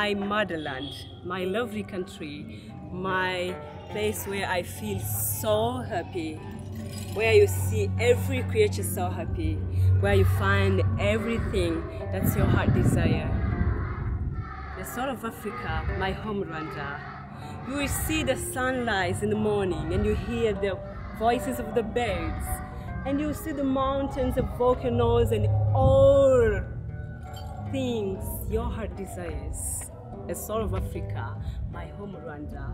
my motherland, my lovely country, my place where I feel so happy, where you see every creature so happy, where you find everything that's your heart desire. The soul of Africa, my home Rwanda. You will see the sunrise in the morning and you hear the voices of the birds, and you see the mountains, the volcanoes, and all things your heart desires. The soul of Africa, my home Rwanda.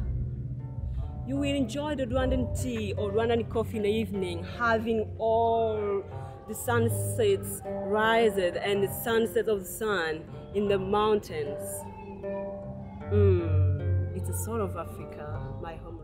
You will enjoy the Rwandan tea or Rwandan coffee in the evening, having all the sunsets rises and the sunset of the sun in the mountains. It's the soul of Africa, my home.